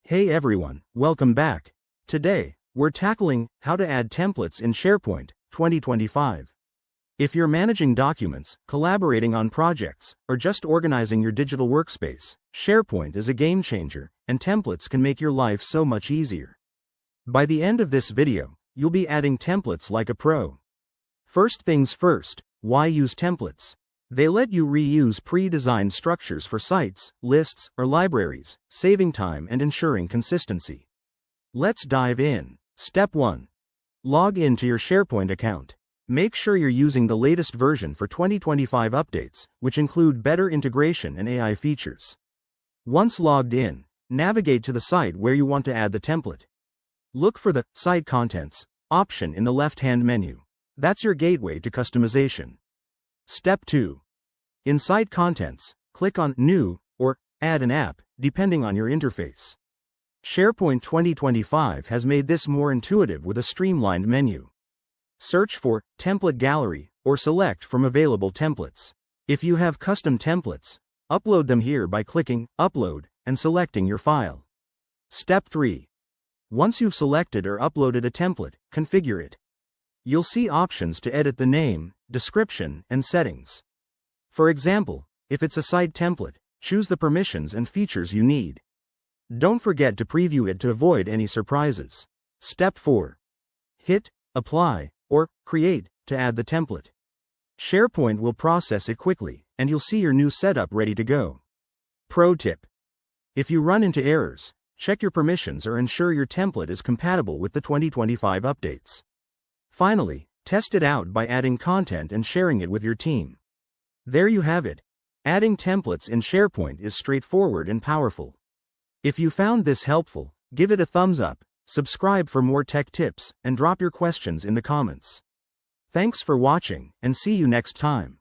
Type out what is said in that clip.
Hey everyone, welcome back. Today, we're tackling how to add templates in SharePoint 2025. If you're managing documents, collaborating on projects, or just organizing your digital workspace, SharePoint is a game changer, and templates can make your life so much easier. By the end of this video, you'll be adding templates like a pro. First things first, why use templates? They let you reuse pre-designed structures for sites, lists, or libraries, saving time and ensuring consistency. Let's dive in. Step 1. Log in to your SharePoint account. Make sure you're using the latest version for 2025 updates, which include better integration and AI features. Once logged in, navigate to the site where you want to add the template. Look for the Site Contents option in the left-hand menu. That's your gateway to customization. Step 2. In Site Contents, click on New or Add an App, depending on your interface. SharePoint 2025 has made this more intuitive with a streamlined menu. Search for Template Gallery or select from available templates. If you have custom templates, upload them here by clicking Upload and selecting your file. Step 3. Once you've selected or uploaded a template, configure it. You'll see options to edit the name, description, and settings. For example, if it's a site template, choose the permissions and features you need. Don't forget to preview it to avoid any surprises. Step 4. Hit Apply or Create to add the template. SharePoint will process it quickly, and you'll see your new setup ready to go. Pro tip: if you run into errors, check your permissions or ensure your template is compatible with the 2025 updates. Finally, test it out by adding content and sharing it with your team. There you have it. Adding templates in SharePoint is straightforward and powerful. If you found this helpful, give it a thumbs up, subscribe for more tech tips, and drop your questions in the comments. Thanks for watching, and see you next time.